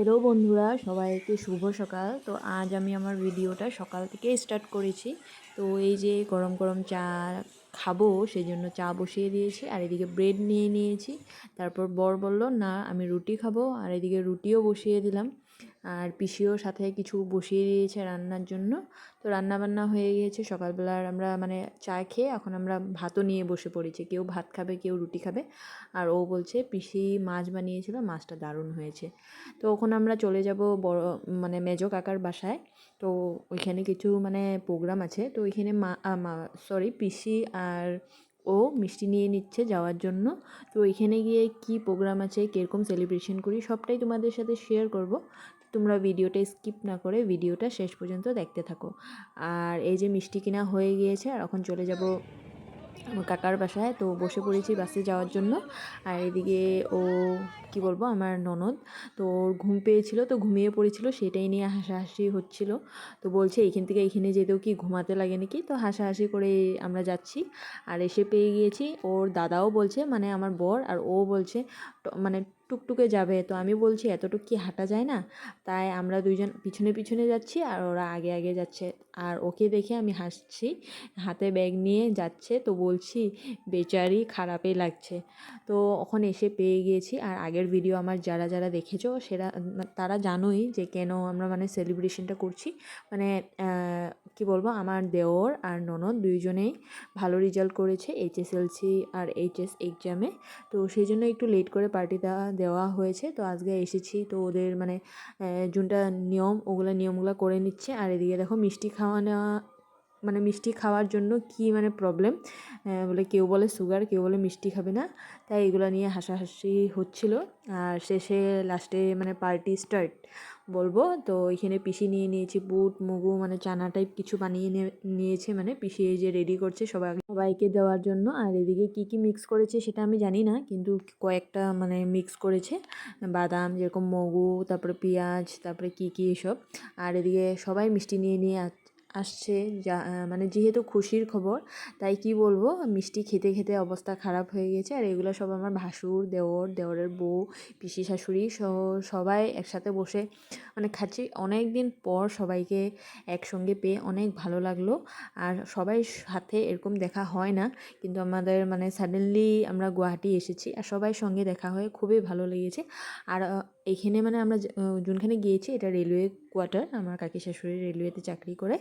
Hello বন্ধুরা, সবাইকে শুভ সকাল। তো আজ আমি আমার ভিডিওটা সকাল থেকে স্টার্ট করেছি। তো এই যে গরম গরম চা খাবো, সেই জন্য চা বসিয়ে দিয়েছি আর এদিকে ব্রেড নিয়ে নিয়েছি। তারপর বর বলল না আমি রুটি খাবো, আর এদিকে রুটিও বসিয়ে দিলাম। আর পিসিও সাথে কিছু বসিয়ে দিয়েছে রান্নার জন্য। তো রান্নাবান্না হয়ে গিয়েছে সকালবেলার, আমরা মানে চা খেয়ে এখন আমরা ভাতও নিয়ে বসে পড়েছি। কেউ ভাত খাবে, কেউ রুটি খাবে। আর ও বলছে পিসি মাছ বানিয়েছিল, মাছটা দারুণ হয়েছে। তো ওখানে আমরা চলে যাব বড় মানে মেজো কাকার বাসায়। তো ওইখানে কিছু মানে প্রোগ্রাম আছে, তো ওইখানে সরি পিসি আর ও মিষ্টি নিয়ে নিচ্ছে যাওয়ার জন্য। তো ওইখানে গিয়ে কি প্রোগ্রাম আছে, কীরকম সেলিব্রেশন করি সবটাই তোমাদের সাথে শেয়ার করব। তোমরা ভিডিওটা স্কিপ না করে ভিডিওটা শেষ পর্যন্ত দেখতে থাকো। আর এই যে মিষ্টি কিনা হয়ে গিয়েছে, আর এখন চলে যাব আমার কাকার বাসায়। তো বসে পড়েছি বাসে যাওয়ার জন্য। আর এদিকে ও কি বলবো আমার ননদ, তো ওর ঘুম পেয়েছিল, তো ঘুমিয়ে পড়েছিল, সেটাই নিয়ে হাসাহাসি হচ্ছিল। তো বলছে এইখান থেকে এইখানে যেতেও কি ঘুমাতে লাগে নাকি, তো হাসাহাসি করে আমরা যাচ্ছি। আর এসে পেয়ে গিয়েছি, ওর দাদাও বলছে মানে আমার বর, আর ও বলছে মানে টুকটুকে যাবে। তো আমি বলছি এতটুক কি হাঁটা যায় না, তাই আমরা দুইজন পিছনে পিছনে যাচ্ছি আর ওরা আগে আগে যাচ্ছে। আর ওকে দেখে আমি হাসছি, হাতে ব্যাগ নিয়ে যাচ্ছে। তো বলছি বেচারি খারাপই লাগছে। তো ওখানে এসে পেয়ে গিয়েছি। আর আগের ভিডিও আমার যারা যারা দেখেছো সেটা তারা জানোই যে কেন আমরা মানে সেলিব্রেশনটা করছি। মানে কি বলবো, আমার দেওর আর ননদ দুইজনেই ভালো রেজাল্ট করেছে এইচএসএলসি আর এইচএস এক্সামে। তো সেই জন্য একটু লেট করে পার্টিটা দেওয়া হয়েছে। তো আজকে এসেছি, তো ওদের মানে যোনটা নিয়ম নিয়মগুলো করে নিচ্ছে। আর এদিকে দেখো মিষ্টি খাওয়ানো, মানে মিষ্টি খাওয়ার জন্য কি মানে প্রবলেম, বলে কেউ বলে সুগার, কেউ বলে মিষ্টি খাবে না। তাই এগুলো নিয়ে হাসাহাসি হচ্ছিল। আর শেষে লাস্টে মানে পার্টি স্টার্ট বলবো। তো এখানে পিসি নিয়ে নিয়েছি বুট মুগু মানে চানা টাইপ কিছু বানিয়ে নিয়েছে, মানে পিসি এই যে রেডি করছে সবাইকে দেওয়ার জন্য। আর এদিকে কি কি মিক্স করেছে সেটা আমি জানি না, কিন্তু কয়েকটা মানে মিক্স করেছে বাদাম যেরকম মগু, তারপরে পেঁয়াজ, তারপরে কি কি এসব। আর এদিকে সবাই মিষ্টি নিয়ে নিয়ে আসছে, যা মানে যেহেতু খুশির খবর, তাই কি বলবো মিষ্টি খেতে খেতে অবস্থা খারাপ হয়ে গেছে। আর এগুলো সব আমার ভাসুর, দেওরের বউ, পিসি শাশুড়ি সহ সবাই একসাথে বসে মানে খাচ্ছি। অনেক দিন পর সবাইকে একসঙ্গে পেয়ে অনেক ভালো লাগলো। আর সবাই সাথে এরকম দেখা হয় না, কিন্তু আমাদের মানে সাডেনলি আমরা গুয়াহাটি এসেছি আর সবাই সঙ্গে দেখা হয়ে খুবই ভালো লেগেছে। আর এইখানে মানে আমরা যোনখানে গিয়েছি এটা রেলওয়ে কোয়ার্টার, আমার কাকি শাশুড়ি রেলওয়েতে চাকরি করে।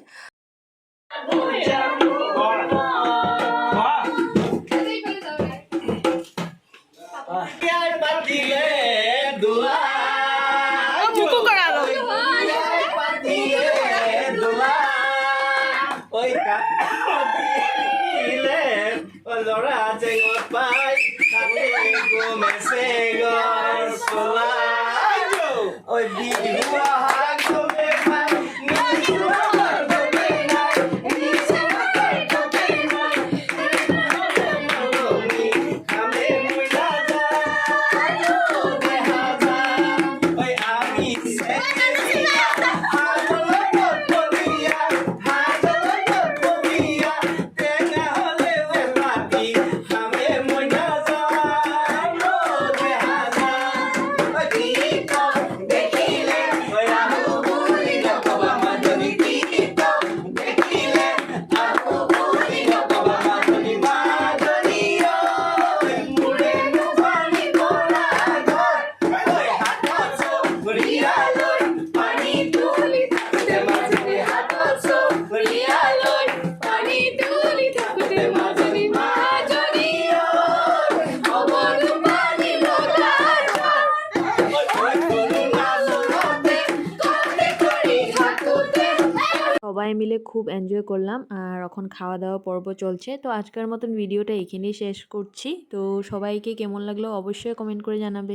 সবাই মিলে খুব এনজয় করলাম। আর এখন খাওয়া দাওয়া পর্ব চলছে। তো আজকের মতন ভিডিওটা এখানেই শেষ করছি। তো সবাইকে কেমন লাগলো অবশ্যই কমেন্ট করে জানাবে।